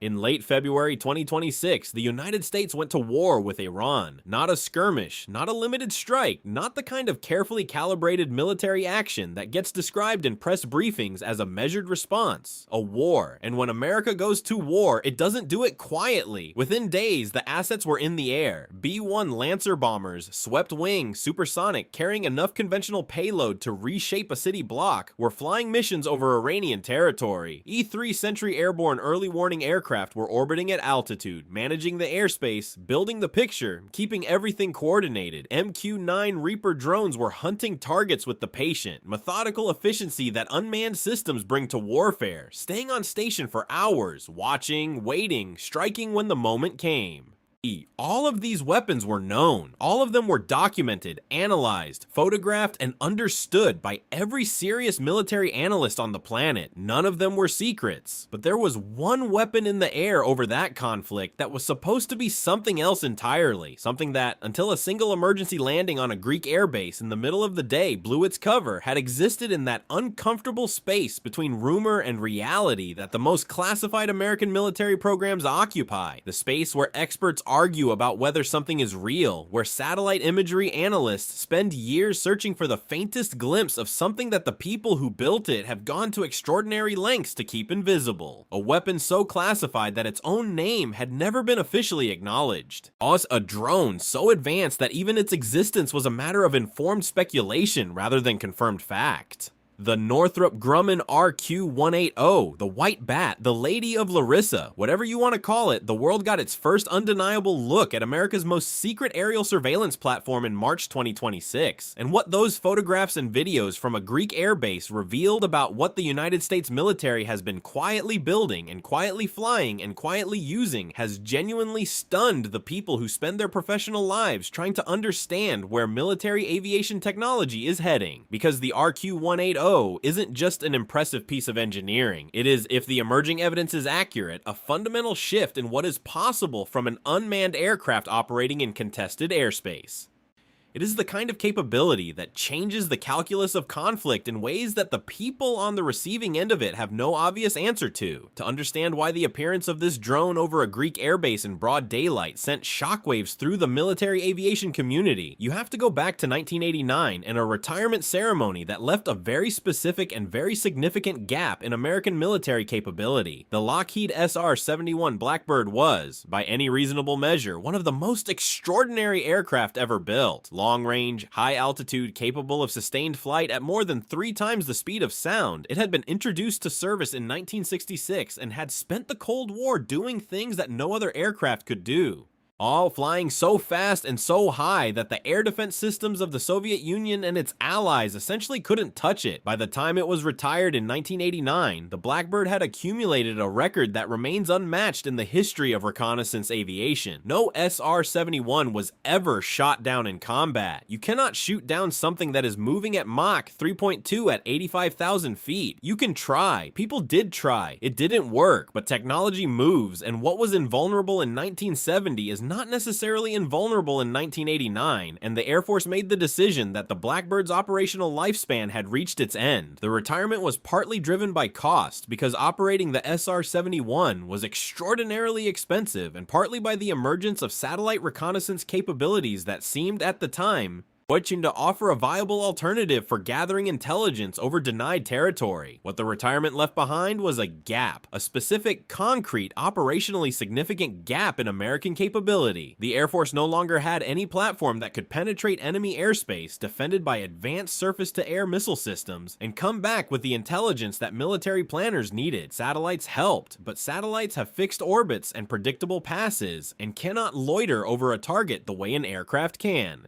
In late February 2026, the United States went to war with Iran. Not a skirmish, not a limited strike, not the kind of carefully calibrated military action that gets described in press briefings as a measured response. A war. And when America goes to war, it doesn't do it quietly. Within days, the assets were in the air. B-1 Lancer bombers, swept wing, supersonic, carrying enough conventional payload to reshape a city block, were flying missions over Iranian territory. E-3 Sentry airborne early warning aircraft were orbiting at altitude, managing the airspace, building the picture, keeping everything coordinated. MQ-9 Reaper drones were hunting targets with the patient, methodical efficiency that unmanned systems bring to warfare, staying on station for hours, watching, waiting, striking when the moment came. All of these weapons were known. All of them were documented, analyzed, photographed, and understood by every serious military analyst on the planet. None of them were secrets. But there was one weapon in the air over that conflict that was supposed to be something else entirely. Something that, until a single emergency landing on a Greek airbase in the middle of the day blew its cover, had existed in that uncomfortable space between rumor and reality that the most classified American military programs occupy. The space where experts argue about whether something is real, where satellite imagery analysts spend years searching for the faintest glimpse of something that the people who built it have gone to extraordinary lengths to keep invisible. A weapon so classified that its own name had never been officially acknowledged. A drone so advanced that even its existence was a matter of informed speculation rather than confirmed fact. The Northrop Grumman RQ-180, the White Bat, the Lady of Larissa, whatever you want to call it, the world got its first undeniable look at America's most secret aerial surveillance platform in March 2026. And what those photographs and videos from a Greek airbase revealed about what the United States military has been quietly building and quietly flying and quietly using has genuinely stunned the people who spend their professional lives trying to understand where military aviation technology is heading. Because the RQ-180 isn't just an impressive piece of engineering. It is, if the emerging evidence is accurate, a fundamental shift in what is possible from an unmanned aircraft operating in contested airspace. It is the kind of capability that changes the calculus of conflict in ways that the people on the receiving end of it have no obvious answer to. To understand why the appearance of this drone over a Greek airbase in broad daylight sent shockwaves through the military aviation community, you have to go back to 1989 and a retirement ceremony that left a very specific and very significant gap in American military capability. The Lockheed SR-71 Blackbird was, by any reasonable measure, one of the most extraordinary aircraft ever built. Long range, high altitude, capable of sustained flight at more than 3 times the speed of sound. It had been introduced to service in 1966 and had spent the Cold War doing things that no other aircraft could do. All flying so fast and so high that the air defense systems of the Soviet Union and its allies essentially couldn't touch it. By the time it was retired in 1989, the Blackbird had accumulated a record that remains unmatched in the history of reconnaissance aviation. No SR-71 was ever shot down in combat. You cannot shoot down something that is moving at Mach 3.2 at 85,000 feet. You can try. People did try. It didn't work, but technology moves, and what was invulnerable in 1970 is not necessarily invulnerable in 1989, and the Air Force made the decision that the Blackbird's operational lifespan had reached its end. The retirement was partly driven by cost, because operating the SR-71 was extraordinarily expensive, and partly by the emergence of satellite reconnaissance capabilities that seemed at the time to offer a viable alternative for gathering intelligence over denied territory. What the retirement left behind was a gap, a specific, concrete, operationally significant gap in American capability. The Air Force no longer had any platform that could penetrate enemy airspace defended by advanced surface-to-air missile systems and come back with the intelligence that military planners needed. Satellites helped, but satellites have fixed orbits and predictable passes and cannot loiter over a target the way an aircraft can.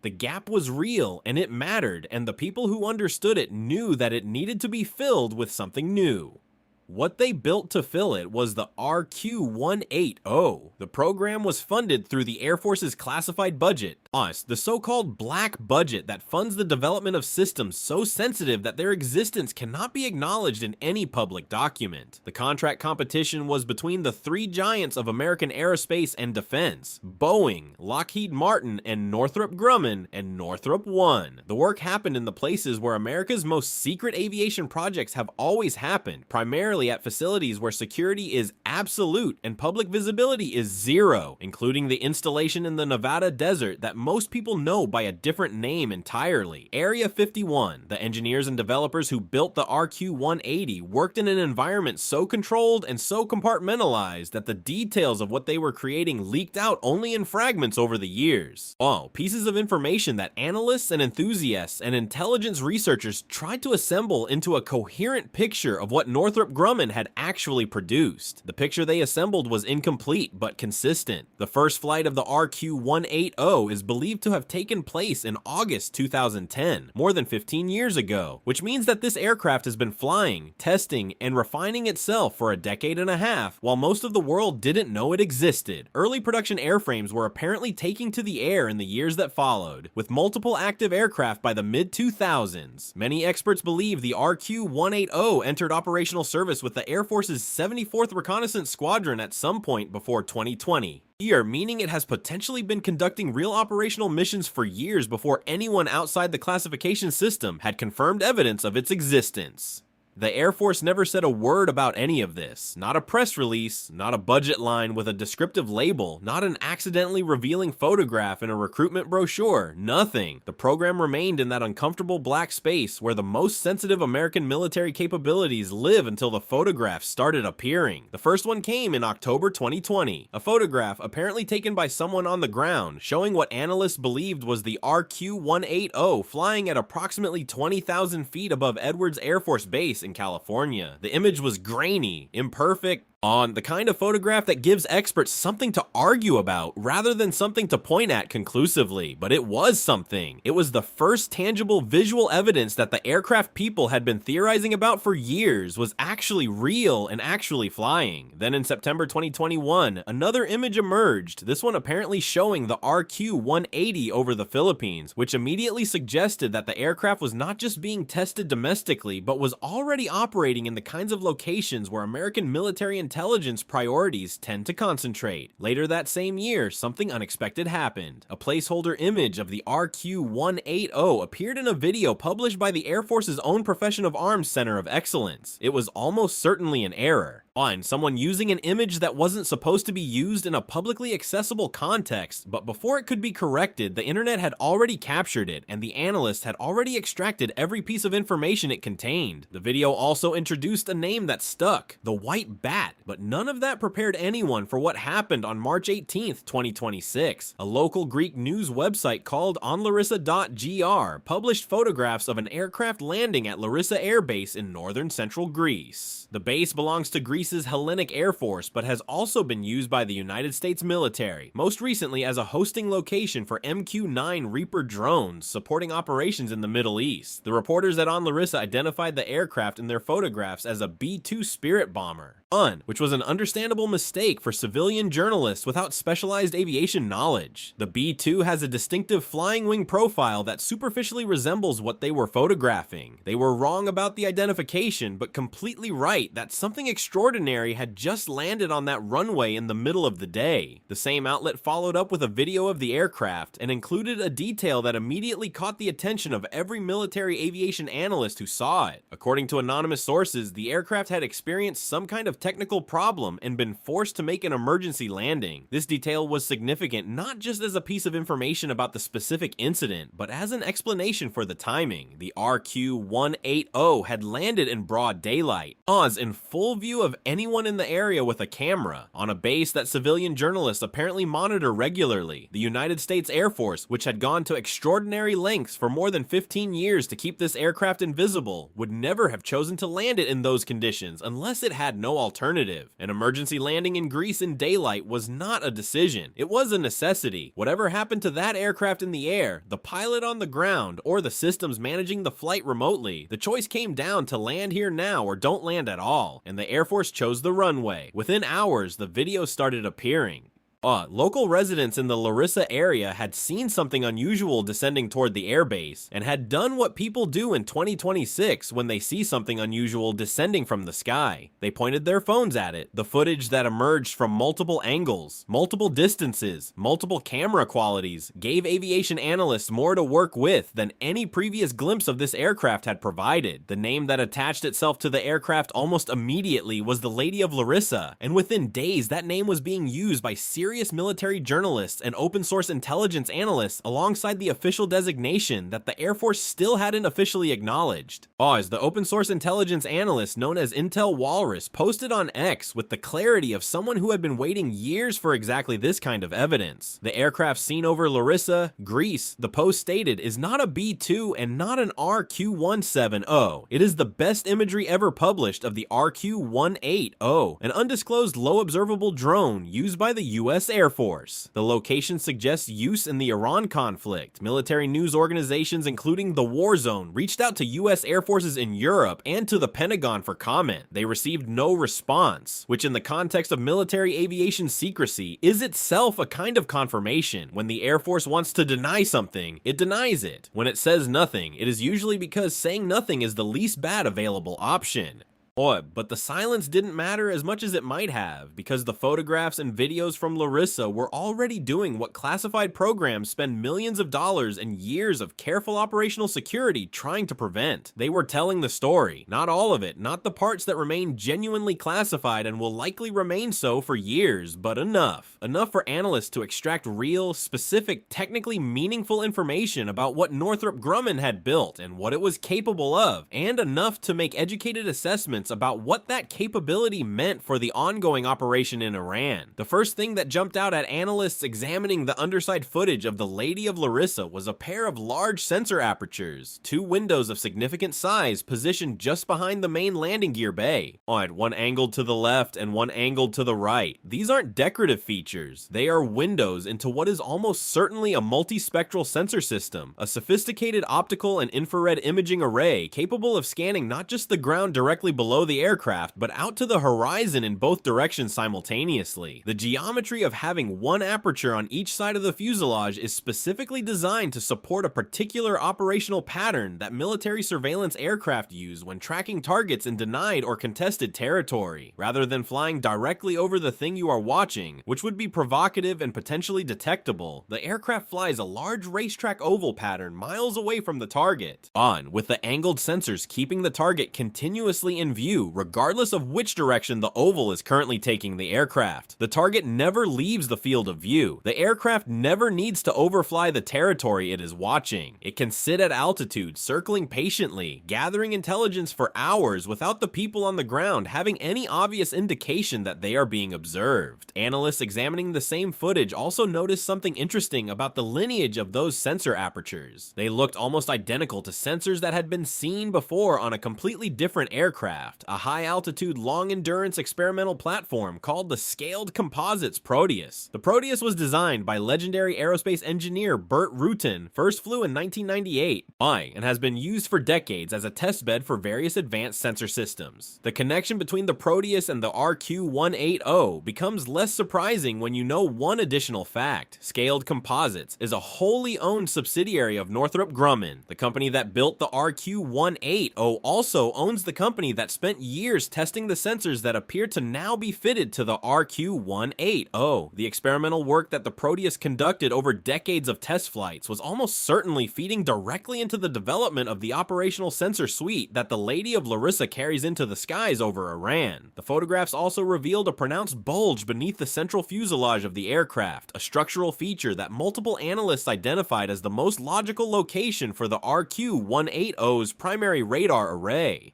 The gap was real, and it mattered, and the people who understood it knew that it needed to be filled with something new. What they built to fill it was the RQ-180. The program was funded through the Air Force's classified budget, Us, the so-called black budget that funds the development of systems so sensitive that their existence cannot be acknowledged in any public document. The contract competition was between the three giants of American aerospace and defense: Boeing, Lockheed Martin, and Northrop Grumman, and Northrop won. The work happened in the places where America's most secret aviation projects have always happened, primarily at facilities where security is absolute and public visibility is zero, including the installation in the Nevada desert that most people know by a different name entirely. Area 51. The engineers and developers who built the RQ-180 worked in an environment so controlled and so compartmentalized that the details of what they were creating leaked out only in fragments over the years. Pieces of information that analysts and enthusiasts and intelligence researchers tried to assemble into a coherent picture of what Northrop Grumman had actually produced. The picture they assembled was incomplete but consistent. The first flight of the RQ-180 is believed to have taken place in August 2010, more than 15 years ago, which means that this aircraft has been flying, testing, and refining itself for a decade and a half, while most of the world didn't know it existed. Early production airframes were apparently taking to the air in the years that followed, with multiple active aircraft by the mid-2000s. Many experts believe the RQ-180 entered operational service with the Air Force's 74th Reconnaissance Squadron at some point before 2020. Meaning it has potentially been conducting real operational missions for years before anyone outside the classification system had confirmed evidence of its existence. The Air Force never said a word about any of this. Not a press release, not a budget line with a descriptive label, not an accidentally revealing photograph in a recruitment brochure, nothing. The program remained in that uncomfortable black space where the most sensitive American military capabilities live until the photographs started appearing. The first one came in October 2020, a photograph apparently taken by someone on the ground, showing what analysts believed was the RQ-180 flying at approximately 20,000 feet above Edwards Air Force Base in California. The image was grainy, imperfect, the kind of photograph that gives experts something to argue about rather than something to point at conclusively. But it was something. It was the first tangible visual evidence that the aircraft people had been theorizing about for years was actually real and actually flying. Then in September 2021, another image emerged, this one apparently showing the RQ-180 over the Philippines, which immediately suggested that the aircraft was not just being tested domestically, but was already operating in the kinds of locations where American military intelligence priorities tend to concentrate. Later that same year, something unexpected happened. A placeholder image of the RQ-180 appeared in a video published by the Air Force's own Profession of Arms Center of Excellence. It was almost certainly an error. Someone using an image that wasn't supposed to be used in a publicly accessible context, but before it could be corrected, the internet had already captured it, and the analyst had already extracted every piece of information it contained. The video also introduced a name that stuck, the White Bat, but none of that prepared anyone for what happened on March 18th, 2026. A local Greek news website called onlarissa.gr published photographs of an aircraft landing at Larissa Air Base in northern central Greece. The base belongs to Greece's Hellenic Air Force, but has also been used by the United States military, most recently as a hosting location for MQ-9 Reaper drones supporting operations in the Middle East. The reporters at On Larissa identified the aircraft in their photographs as a B-2 Spirit bomber, which was an understandable mistake for civilian journalists without specialized aviation knowledge. The B-2 has a distinctive flying wing profile that superficially resembles what they were photographing. They were wrong about the identification, but completely right that something extraordinary had just landed on that runway in the middle of the day. The same outlet followed up with a video of the aircraft and included a detail that immediately caught the attention of every military aviation analyst who saw it. According to anonymous sources, the aircraft had experienced some kind of technical problem and been forced to make an emergency landing. This detail was significant not just as a piece of information about the specific incident, but as an explanation for the timing. The RQ-180 had landed in broad daylight, in full view of anyone in the area with a camera, on a base that civilian journalists apparently monitor regularly. The United States Air Force, which had gone to extraordinary lengths for more than 15 years to keep this aircraft invisible, would never have chosen to land it in those conditions unless it had no alternative. An emergency landing in Greece in daylight was not a decision, it was a necessity. Whatever happened to that aircraft in the air, the pilot on the ground, or the systems managing the flight remotely, the choice came down to land here now or don't land at all, and the Air Force chose the runway. Within hours, the video started appearing. Local residents in the Larissa area had seen something unusual descending toward the airbase, and had done what people do in 2026 when they see something unusual descending from the sky. They pointed their phones at it. The footage that emerged from multiple angles, multiple distances, multiple camera qualities gave aviation analysts more to work with than any previous glimpse of this aircraft had provided. The name that attached itself to the aircraft almost immediately was the Lady of Larissa, and within days that name was being used by serious military journalists and open source intelligence analysts alongside the official designation that the Air Force still hadn't officially acknowledged. As the open source intelligence analyst known as Intel Walrus posted on X with the clarity of someone who had been waiting years for exactly this kind of evidence. The aircraft seen over Larissa, Greece, the post stated, is not a B-2 and not an RQ-170. It is the best imagery ever published of the RQ-180, an undisclosed low observable drone used by the US Air Force. The location suggests use in the Iran conflict. Military news organizations including the War Zone reached out to US Air Forces in Europe and to the Pentagon for comment. They received no response, which in the context of military aviation secrecy is itself a kind of confirmation. When the Air Force wants to deny something, it denies it. When it says nothing, it is usually because saying nothing is the least bad available option. But the silence didn't matter as much as it might have, because the photographs and videos from Larissa were already doing what classified programs spend millions of dollars and years of careful operational security trying to prevent. They were telling the story, not all of it, not the parts that remain genuinely classified and will likely remain so for years, but enough. Enough for analysts to extract real, specific, technically meaningful information about what Northrop Grumman had built and what it was capable of, and enough to make educated assessments about what that capability meant for the ongoing operation in Iran. The first thing that jumped out at analysts examining the underside footage of the Lady of Larissa was a pair of large sensor apertures, two windows of significant size positioned just behind the main landing gear bay, one angled to the left and one angled to the right. These aren't decorative features, they are windows into what is almost certainly a multispectral sensor system, a sophisticated optical and infrared imaging array capable of scanning not just the ground directly below the aircraft, but out to the horizon in both directions simultaneously. The geometry of having one aperture on each side of the fuselage is specifically designed to support a particular operational pattern that military surveillance aircraft use when tracking targets in denied or contested territory. Rather than flying directly over the thing you are watching, which would be provocative and potentially detectable, the aircraft flies a large racetrack oval pattern miles away from the target, with the angled sensors keeping the target continuously in view regardless of which direction the oval is currently taking the aircraft. The target never leaves the field of view. The aircraft never needs to overfly the territory it is watching. It can sit at altitude, circling patiently, gathering intelligence for hours without the people on the ground having any obvious indication that they are being observed. Analysts examining the same footage also noticed something interesting about the lineage of those sensor apertures. They looked almost identical to sensors that had been seen before on a completely different aircraft, a high-altitude, long-endurance experimental platform called the Scaled Composites Proteus. The Proteus was designed by legendary aerospace engineer Burt Rutan, first flew in 1998, and has been used for decades as a testbed for various advanced sensor systems. The connection between the Proteus and the RQ-180 becomes less surprising when you know one additional fact. Scaled Composites is a wholly owned subsidiary of Northrop Grumman. The company that built the RQ-180 also owns the company that spent years testing the sensors that appear to now be fitted to the RQ-180. The experimental work that the Proteus conducted over decades of test flights was almost certainly feeding directly into the development of the operational sensor suite that the Lady of Larissa carries into the skies over Iran. The photographs also revealed a pronounced bulge beneath the central fuselage of the aircraft, a structural feature that multiple analysts identified as the most logical location for the RQ-180's primary radar array.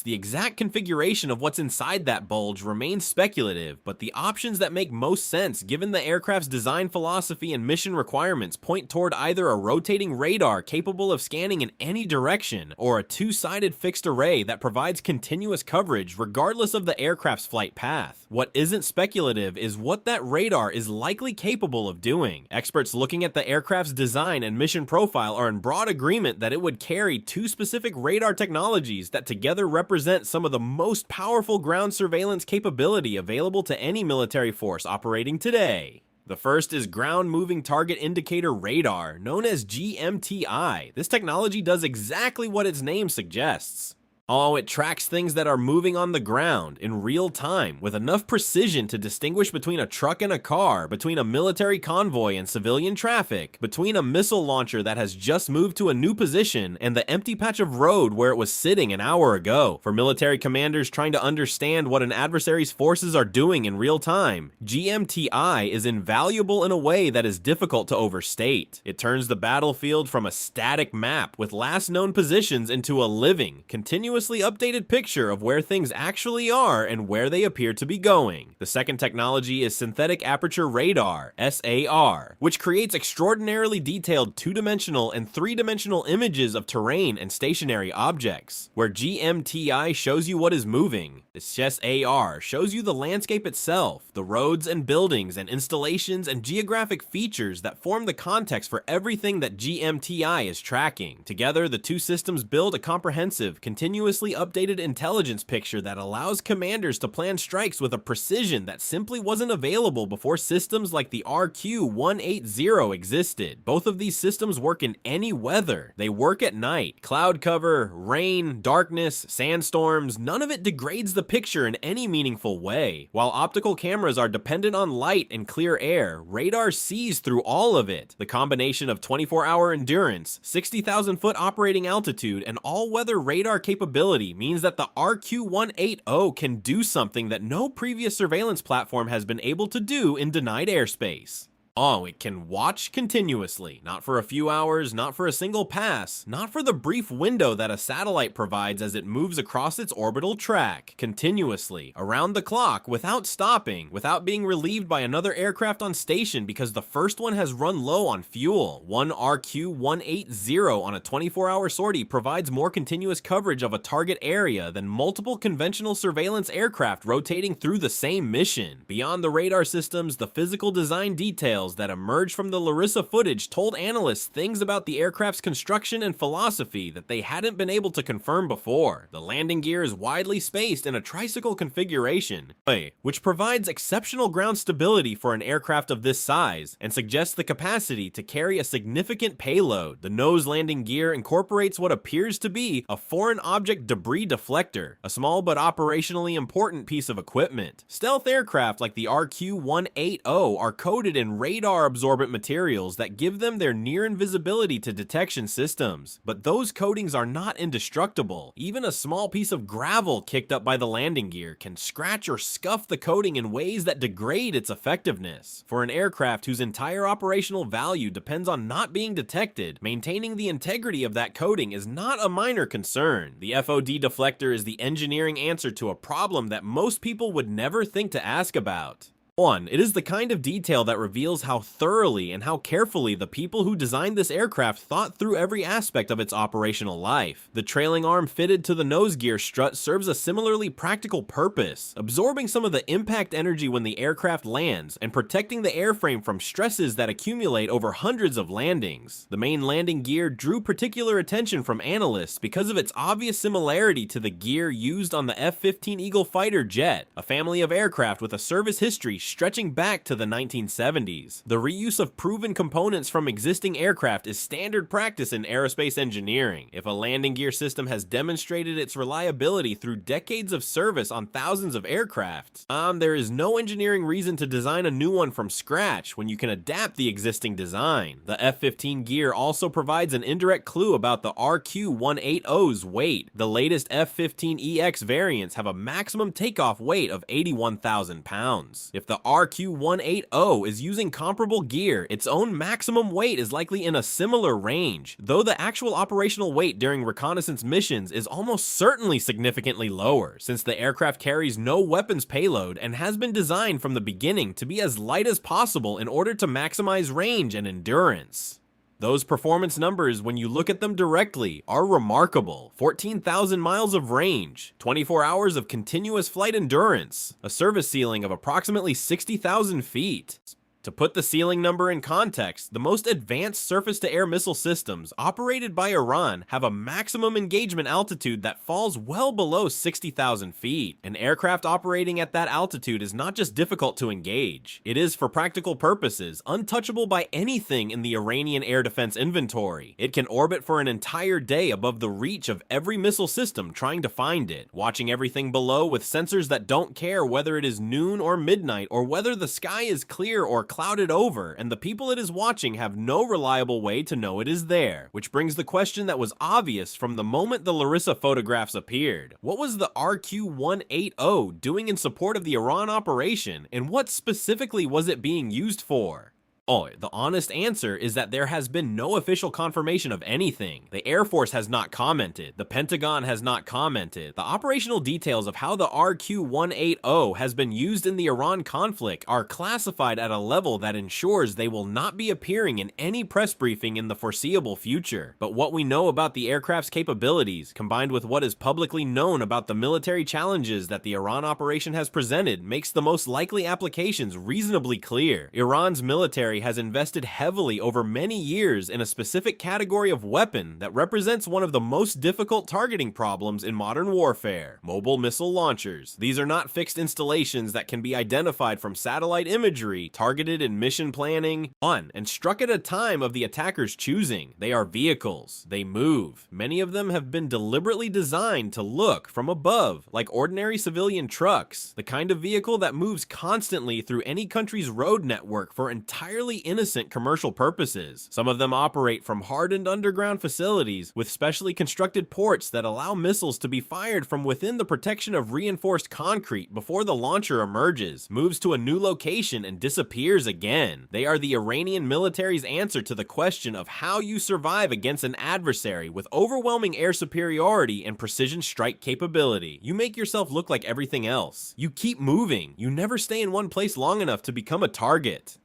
The exact configuration of what's inside that bulge remains speculative, but the options that make most sense given the aircraft's design philosophy and mission requirements point toward either a rotating radar capable of scanning in any direction, or a two-sided fixed array that provides continuous coverage regardless of the aircraft's flight path. What isn't speculative is what that radar is likely capable of doing. Experts looking at the aircraft's design and mission profile are in broad agreement that it would carry two specific radar technologies that together represent some of the most powerful ground surveillance capability available to any military force operating today. The first is Ground Moving Target Indicator Radar, known as GMTI. This technology does exactly what its name suggests. Oh, it tracks things that are moving on the ground in real time with enough precision to distinguish between a truck and a car, between a military convoy and civilian traffic, between a missile launcher that has just moved to a new position and the empty patch of road where it was sitting an hour ago. For military commanders trying to understand what an adversary's forces are doing in real time, GMTI is invaluable in a way that is difficult to overstate. It turns the battlefield from a static map with last known positions into a living, continuous updated picture of where things actually are and where they appear to be going. The second technology is Synthetic Aperture Radar, SAR, which creates extraordinarily detailed two-dimensional and three-dimensional images of terrain and stationary objects. Where GMTI shows you what is moving, the SAR shows you the landscape itself, the roads and buildings and installations and geographic features that form the context for everything that GMTI is tracking. Together, the two systems build a comprehensive, continuously updated intelligence picture that allows commanders to plan strikes with a precision that simply wasn't available before systems like the RQ-180 existed. Both of these systems work in any weather. They work at night. Cloud cover, rain, darkness, sandstorms, none of it degrades the picture in any meaningful way. While optical cameras are dependent on light and clear air, radar sees through all of it. The combination of 24-hour endurance, 60,000-foot operating altitude, and all-weather radar capability means that the RQ-180 can do something that no previous surveillance platform has been able to do in denied airspace. Oh, it can watch continuously, not for a few hours, not for a single pass, not for the brief window that a satellite provides as it moves across its orbital track, continuously, around the clock, without stopping, without being relieved by another aircraft on station because the first one has run low on fuel. One RQ-180 on a 24-hour sortie provides more continuous coverage of a target area than multiple conventional surveillance aircraft rotating through the same mission. Beyond the radar systems, the physical design details that emerged from the Larissa footage told analysts things about the aircraft's construction and philosophy that they hadn't been able to confirm before. The landing gear is widely spaced in a tricycle configuration, which provides exceptional ground stability for an aircraft of this size and suggests the capacity to carry a significant payload. The nose landing gear incorporates what appears to be a foreign object debris deflector, a small but operationally important piece of equipment. Stealth aircraft like the RQ-180 are coated in radar absorbent materials that give them their near invisibility to detection systems. But those coatings are not indestructible. Even a small piece of gravel kicked up by the landing gear can scratch or scuff the coating in ways that degrade its effectiveness. For an aircraft whose entire operational value depends on not being detected, maintaining the integrity of that coating is not a minor concern. The FOD deflector is the engineering answer to a problem that most people would never think to ask about. 1. It is the kind of detail that reveals how thoroughly and how carefully the people who designed this aircraft thought through every aspect of its operational life. The trailing arm fitted to the nose gear strut serves a similarly practical purpose, absorbing some of the impact energy when the aircraft lands and protecting the airframe from stresses that accumulate over hundreds of landings. The main landing gear drew particular attention from analysts because of its obvious similarity to the gear used on the F-15 Eagle fighter jet, a family of aircraft with a service history stretching back to the 1970s. The reuse of proven components from existing aircraft is standard practice in aerospace engineering. If a landing gear system has demonstrated its reliability through decades of service on thousands of aircraft, there is no engineering reason to design a new one from scratch when you can adapt the existing design. The F-15 gear also provides an indirect clue about the RQ-180's weight. The latest F-15EX variants have a maximum takeoff weight of 81,000 pounds. If the RQ-180 is using comparable gear, its own maximum weight is likely in a similar range, though the actual operational weight during reconnaissance missions is almost certainly significantly lower, since the aircraft carries no weapons payload and has been designed from the beginning to be as light as possible in order to maximize range and endurance. Those performance numbers, when you look at them directly, are remarkable. 14,000 miles of range, 24 hours of continuous flight endurance, a service ceiling of approximately 60,000 feet. To put the ceiling number in context, the most advanced surface-to-air missile systems operated by Iran have a maximum engagement altitude that falls well below 60,000 feet. An aircraft operating at that altitude is not just difficult to engage, it is, for practical purposes, untouchable by anything in the Iranian air defense inventory. It can orbit for an entire day above the reach of every missile system trying to find it, watching everything below with sensors that don't care whether it is noon or midnight or whether the sky is clear or clouded over, and the people it is watching have no reliable way to know it is there. Which brings the question that was obvious from the moment the Larissa photographs appeared. What was the RQ-180 doing in support of the Iran operation, and what specifically was it being used for? Oh, the honest answer is that there has been no official confirmation of anything. The Air Force has not commented. The Pentagon has not commented. The operational details of how the RQ-180 has been used in the Iran conflict are classified at a level that ensures they will not be appearing in any press briefing in the foreseeable future. But what we know about the aircraft's capabilities, combined with what is publicly known about the military challenges that the Iran operation has presented, makes the most likely applications reasonably clear. Iran's military has invested heavily over many years in a specific category of weapon that represents one of the most difficult targeting problems in modern warfare: mobile missile launchers. These are not fixed installations that can be identified from satellite imagery, targeted in mission planning, and struck at a time of the attacker's choosing. They are vehicles. They move. Many of them have been deliberately designed to look from above like ordinary civilian trucks, the kind of vehicle that moves constantly through any country's road network for entirely innocent commercial purposes. Some of them operate from hardened underground facilities with specially constructed ports that allow missiles to be fired from within the protection of reinforced concrete before the launcher emerges, moves to a new location, and disappears again. They are the Iranian military's answer to the question of how you survive against an adversary with overwhelming air superiority and precision strike capability. You make yourself look like everything else. You keep moving. You never stay in one place long enough to become a target.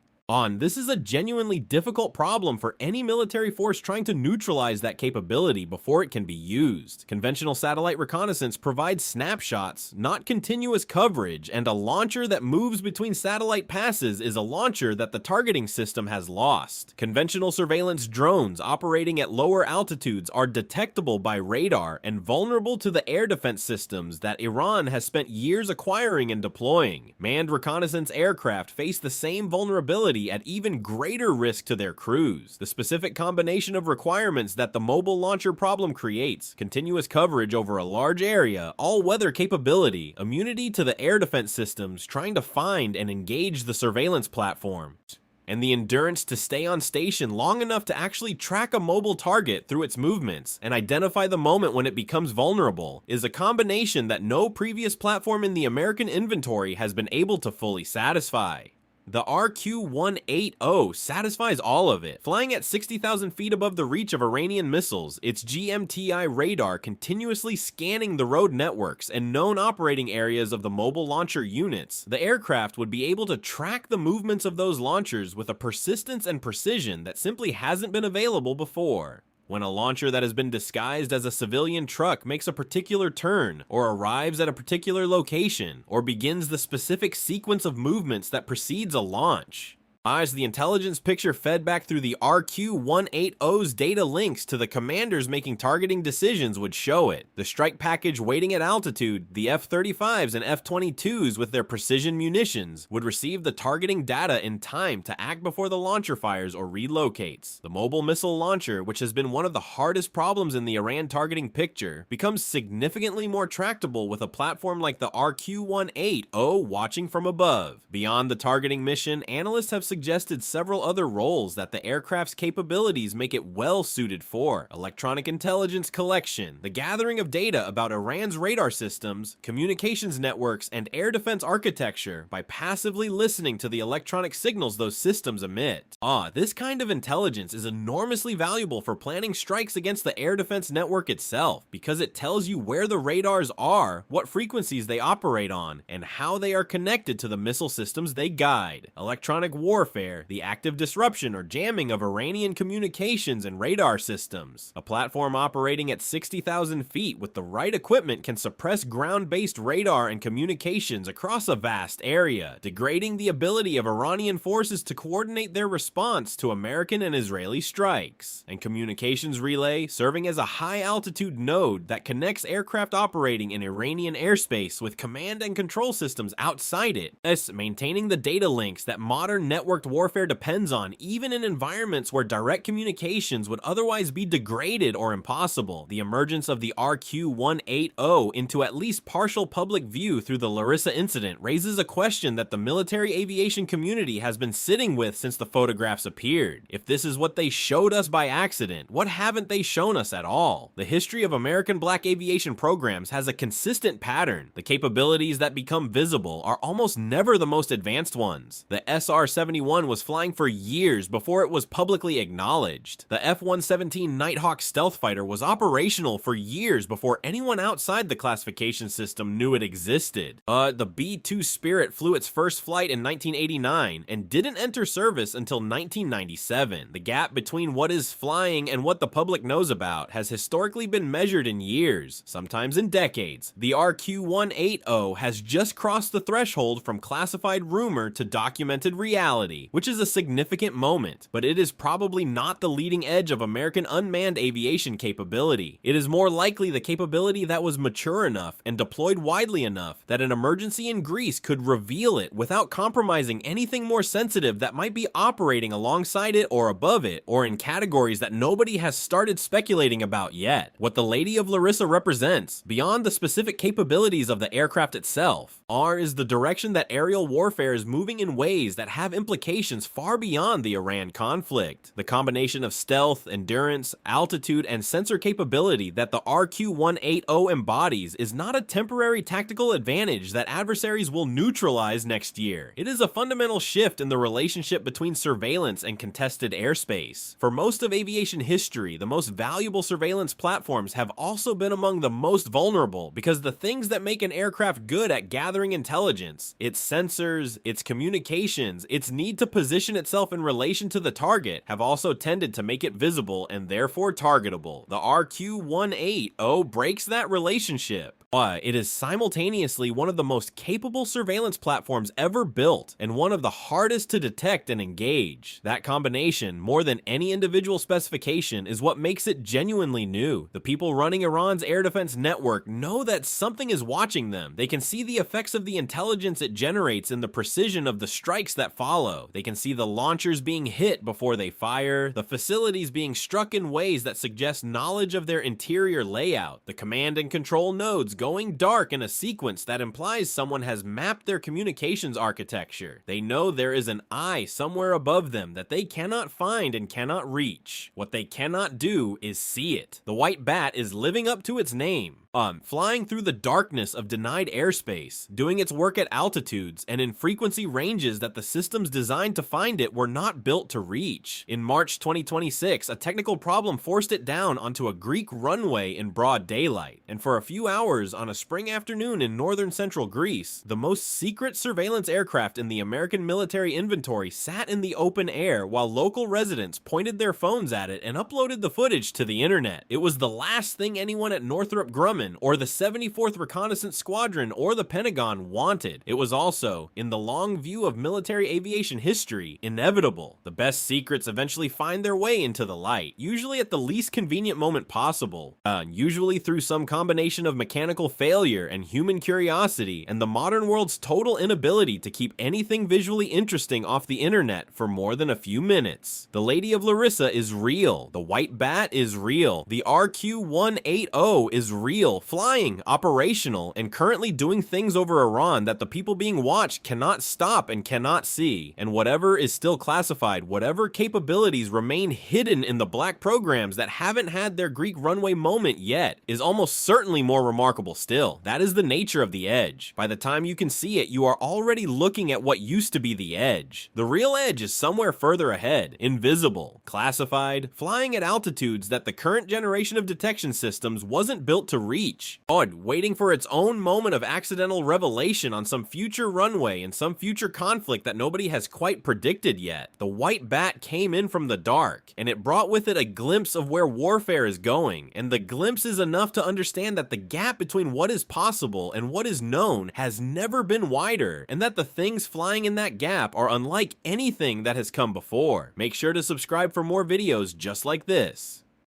This is a genuinely difficult problem for any military force trying to neutralize that capability before it can be used. Conventional satellite reconnaissance provides snapshots, not continuous coverage, and a launcher that moves between satellite passes is a launcher that the targeting system has lost. Conventional surveillance drones operating at lower altitudes are detectable by radar and vulnerable to the air defense systems that Iran has spent years acquiring and deploying. Manned reconnaissance aircraft face the same vulnerability at even greater risk to their crews. The specific combination of requirements that the mobile launcher problem creates, continuous coverage over a large area, all-weather capability, immunity to the air defense systems trying to find and engage the surveillance platform, and the endurance to stay on station long enough to actually track a mobile target through its movements and identify the moment when it becomes vulnerable, is a combination that no previous platform in the American inventory has been able to fully satisfy. The RQ-180 satisfies all of it. Flying at 60,000 feet above the reach of Iranian missiles, its GMTI radar continuously scanning the road networks and known operating areas of the mobile launcher units, the aircraft would be able to track the movements of those launchers with a persistence and precision that simply hasn't been available before. When a launcher that has been disguised as a civilian truck makes a particular turn, or arrives at a particular location, or begins the specific sequence of movements that precedes a launch, as the intelligence picture fed back through the RQ-180's data links to the commanders making targeting decisions would show it. The strike package waiting at altitude, the F-35s and F-22s with their precision munitions, would receive the targeting data in time to act before the launcher fires or relocates. The mobile missile launcher, which has been one of the hardest problems in the Iran targeting picture, becomes significantly more tractable with a platform like the RQ-180 watching from above. Beyond the targeting mission, analysts have suggested several other roles that the aircraft's capabilities make it well suited for: electronic intelligence collection, the gathering of data about Iran's radar systems, communications networks, and air defense architecture by passively listening to the electronic signals those systems emit. This kind of intelligence is enormously valuable for planning strikes against the air defense network itself, because it tells you where the radars are, what frequencies they operate on, and how they are connected to the missile systems they guide. Electronic warfare warfare, the active disruption or jamming of Iranian communications and radar systems. A platform operating at 60,000 feet with the right equipment can suppress ground-based radar and communications across a vast area, degrading the ability of Iranian forces to coordinate their response to American and Israeli strikes. And communications relay serving as a high-altitude node that connects aircraft operating in Iranian airspace with command and control systems outside it, thus maintaining the data links that modern networked warfare depends on, even in environments where direct communications would otherwise be degraded or impossible. The emergence of the RQ-180 into at least partial public view through the Larissa incident raises a question that the military aviation community has been sitting with since the photographs appeared. If this is what they showed us by accident, what haven't they shown us at all? The history of American black aviation programs has a consistent pattern. The capabilities that become visible are almost never the most advanced ones. The SR-71 was flying for years before it was publicly acknowledged. The F-117 Nighthawk stealth fighter was operational for years before anyone outside the classification system knew it existed. The B-2 Spirit flew its first flight in 1989 and didn't enter service until 1997. The gap between what is flying and what the public knows about has historically been measured in years, sometimes in decades. The RQ-180 has just crossed the threshold from classified rumor to documented reality, which is a significant moment, but it is probably not the leading edge of American unmanned aviation capability. It is more likely the capability that was mature enough and deployed widely enough that an emergency in Greece could reveal it without compromising anything more sensitive that might be operating alongside it or above it, or in categories that nobody has started speculating about yet. What the Lady of Larissa represents, beyond the specific capabilities of the aircraft itself, is the direction that aerial warfare is moving in ways that have implications far beyond the Iran conflict. The combination of stealth, endurance, altitude, and sensor capability that the RQ-180 embodies is not a temporary tactical advantage that adversaries will neutralize next year. It is a fundamental shift in the relationship between surveillance and contested airspace. For most of aviation history, the most valuable surveillance platforms have also been among the most vulnerable because the things that make an aircraft good at gathering intelligence, its sensors, its communications, its need to position itself in relation to the target, have also tended to make it visible and therefore targetable. The RQ-180 breaks that relationship. It is simultaneously one of the most capable surveillance platforms ever built and one of the hardest to detect and engage. That combination, more than any individual specification, is what makes it genuinely new. The people running Iran's air defense network know that something is watching them. They can see the effects of the intelligence it generates in the precision of the strikes that follow. They can see the launchers being hit before they fire, the facilities being struck in ways that suggest knowledge of their interior layout, the command and control nodes going dark in a sequence that implies someone has mapped their communications architecture. They know there is an eye somewhere above them that they cannot find and cannot reach. What they cannot do is see it. The white bat is living up to its name. Flying through the darkness of denied airspace, doing its work at altitudes and in frequency ranges that the systems designed to find it were not built to reach. In March 2026, a technical problem forced it down onto a Greek runway in broad daylight, and for a few hours on a spring afternoon in northern central Greece, the most secret surveillance aircraft in the American military inventory sat in the open air while local residents pointed their phones at it and uploaded the footage to the internet. It was the last thing anyone at Northrop Grumman or the 74th Reconnaissance Squadron or the Pentagon wanted. It was also, in the long view of military aviation history, inevitable. The best secrets eventually find their way into the light, usually at the least convenient moment possible, usually through some combination of mechanical failure and human curiosity and the modern world's total inability to keep anything visually interesting off the internet for more than a few minutes. The Lady of Larissa is real. The white bat is real. The RQ-180 is real, flying, operational, and currently doing things over Iran that the people being watched cannot stop and cannot see. And whatever is still classified, whatever capabilities remain hidden in the black programs that haven't had their Greek runway moment yet, is almost certainly more remarkable still. That is the nature of the edge. By the time you can see it, you are already looking at what used to be the edge. The real edge is somewhere further ahead, invisible, classified, flying at altitudes that the current generation of detection systems wasn't built to reach. reach. Waiting for its own moment of accidental revelation on some future runway in some future conflict that nobody has quite predicted yet. The white bat came in from the dark, and it brought with it a glimpse of where warfare is going, and the glimpse is enough to understand that the gap between what is possible and what is known has never been wider, and that the things flying in that gap are unlike anything that has come before. Make sure to subscribe for more videos just like this.